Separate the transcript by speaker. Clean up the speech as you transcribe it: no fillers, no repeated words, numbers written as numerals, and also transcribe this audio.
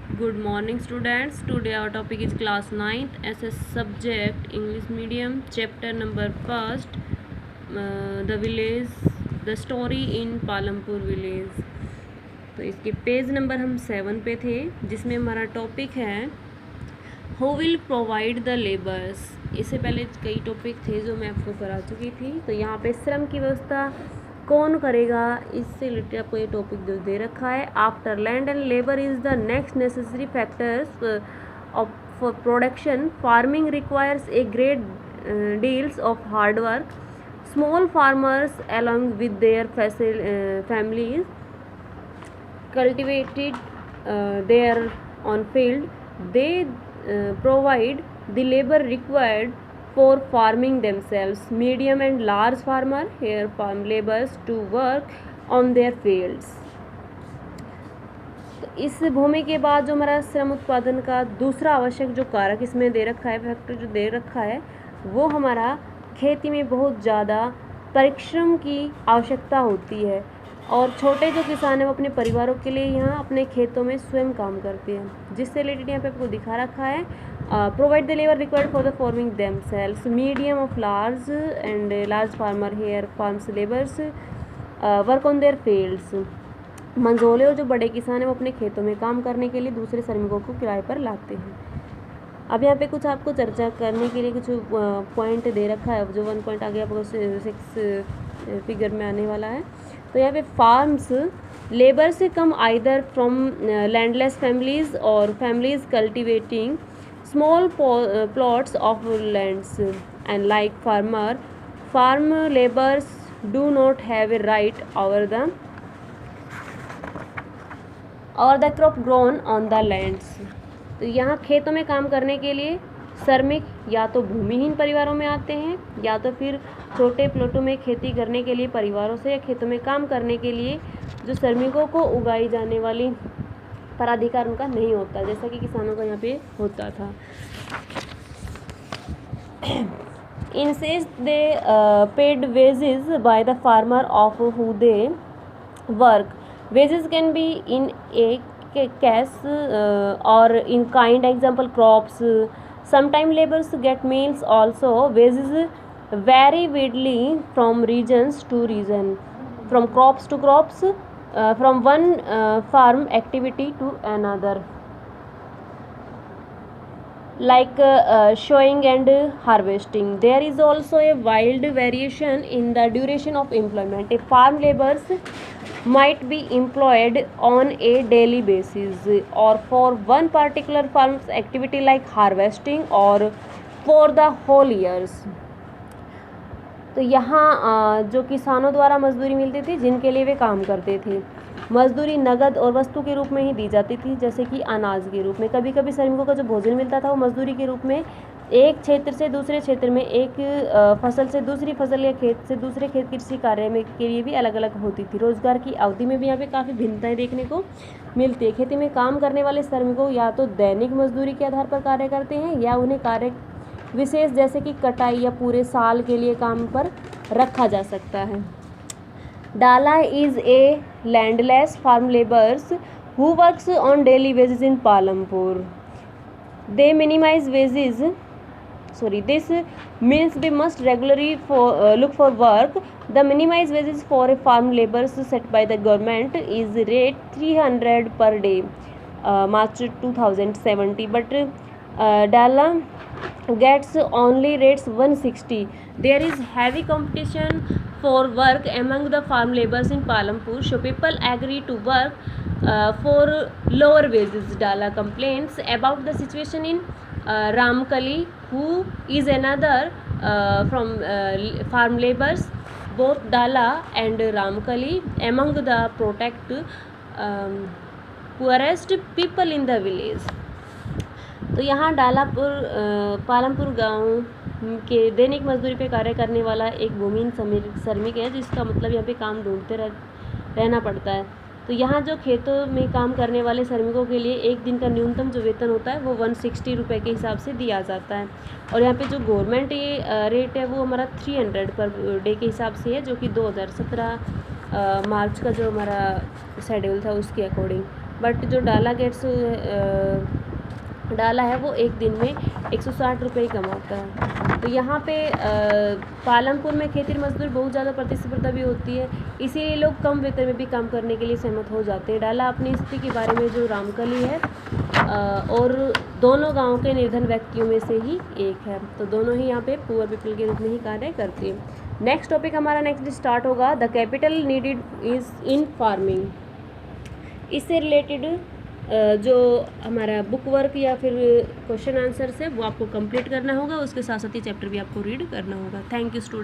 Speaker 1: Good morning, students. Today our topic is class 9th SS subject English medium, chapter number first, the village, the story in Palampur village. तो इसके page number हम 7 पे थे, जिसमें हमारा topic है who will provide the labours. इससे पहले कई टॉपिक थे जो मैं आपको करा चुकी थी। तो यहाँ पे श्रम की व्यवस्था कौन करेगा, इससे रिलेटेड आपको ये टॉपिक जो दे रखा है। After land and labour is the next necessary factors of for production. Farming requires a great deals of hard work. Small farmers along with their families cultivated their on field. They provide the labor required for farming themselves. Medium and large farmer here farm laborers to work on their fields. तो इस भूमि के बाद जो हमारा श्रम उत्पादन का दूसरा आवश्यक जो कारक इसमें दे रखा है, फैक्टर जो दे रखा है, वो हमारा खेती में बहुत ज़्यादा परिश्रम की आवश्यकता होती है। और छोटे जो किसान हैं वो अपने परिवारों के लिए यहाँ अपने खेतों में स्वयं काम करते हैं, जिससे रिलेटेड यहाँ पे आपको दिखा रखा है। Provide the labour required for the farming themselves. Medium of large and large farmer hire farms labours work on their fields. मंझोले और जो बड़े किसान हैं वो अपने खेतों में काम करने के लिए दूसरे श्रमिकों को किराए पर लाते हैं। अब यहाँ पे कुछ आपको चर्चा करने के लिए कुछ पॉइंट दे रखा है, जो 1 पॉइंट आगे आपको 6 फिगर में आने वाला है। तो यहाँ पे farms labours come either from landless families और families cultivating small plots of lands and like farm labours do not have a right over the crop grown on the lands. तो यहाँ खेतों में काम करने के लिए श्रमिक या तो भूमिहीन परिवारों में आते हैं, या तो फिर छोटे प्लॉटों में खेती करने के लिए परिवारों से या खेतों में काम करने के लिए जो श्रमिकों को उगाई जाने वाली पराधिकार उनका नहीं होता, जैसा कि किसानों का यहाँ पे होता था। Incest they paid wages by the farmer of who they work. Wages can be in A cash or in kind, example crops. Sometimes laborers get meals also. Wages vary widely from regions to region, from crops to crops, from one farm activity to another, like sowing and harvesting. There is also a wide variation in the duration of employment. A farm laborers might be employed on a daily basis or for one particular farm's activity like harvesting or for the whole years. तो यहाँ जो किसानों द्वारा मजदूरी मिलती थी जिनके लिए वे काम करते थे, मजदूरी नगद और वस्तु के रूप में ही दी जाती थी, जैसे कि अनाज के रूप में। कभी कभी श्रमिकों का जो भोजन मिलता था वो मजदूरी के रूप में एक क्षेत्र से दूसरे क्षेत्र में, एक फसल से दूसरी फसल या खेत से दूसरे खेत कृषि कार्य में के लिए भी अलग अलग होती थी। रोजगार की अवधि में भी यहाँ पे काफ़ी भिन्नताएं देखने को मिलती है। खेती में काम करने वाले श्रमिकों या तो दैनिक मजदूरी के आधार पर कार्य करते हैं, या उन्हें कार्य विशेष जैसे कि कटाई या पूरे साल के लिए काम पर रखा जा सकता है। Dala is a landless farm labours who works on daily wages in Palampur. They minimise wages this means they must regularly look for work. The minimized wages for a farm laborers set by the government is rate 300 per day, March 2070, but Dalla gets only rates 160. There is heavy competition for work among the farm laborers in Palampur, so people agree to work for lower wages. Dalla complains about the situation in Ramkali, who is another from farm laborers. Both Dalla and Ramkali among the protect poorest people in the village. तो यहाँ पालमपुर गांव के दैनिक मजदूरी पे कार्य करने वाला एक भूमिहीन श्रमिक है, जिसका मतलब यहाँ पे काम ढूंढते रहना पड़ता है। तो यहाँ जो खेतों में काम करने वाले श्रमिकों के लिए एक दिन का न्यूनतम जो वेतन होता है वो 160 रुपये के हिसाब से दिया जाता है। और यहाँ पे जो गवर्नमेंट ये रेट है वो हमारा 300 पर डे के हिसाब से है, जो कि 2017 मार्च का जो हमारा शेड्यूल था उसके अकॉर्डिंग। बट जो डाला है वो एक दिन में 160 रुपये ही कमाता है। तो यहाँ पे पालमपुर में खेती मजदूर बहुत ज़्यादा प्रतिस्पर्धा भी होती है, इसीलिए लोग कम वेतन में भी काम करने के लिए सहमत हो जाते हैं। डाला अपनी स्थिति के बारे में जो रामकली है और दोनों गांव के निर्धन व्यक्तियों में से ही एक है, तो दोनों ही यहाँ पे पुअर पीपल के रूप में ही कार्य करती है। नेक्स्ट टॉपिक हमारा नेक्स्ट स्टार्ट होगा, the capital needed is in farming. इससे रिलेटेड जो हमारा बुक वर्क या फिर क्वेश्चन आंसर्स है वो आपको कंप्लीट करना होगा, उसके साथ साथ ये चैप्टर भी आपको रीड करना होगा। Thank you student.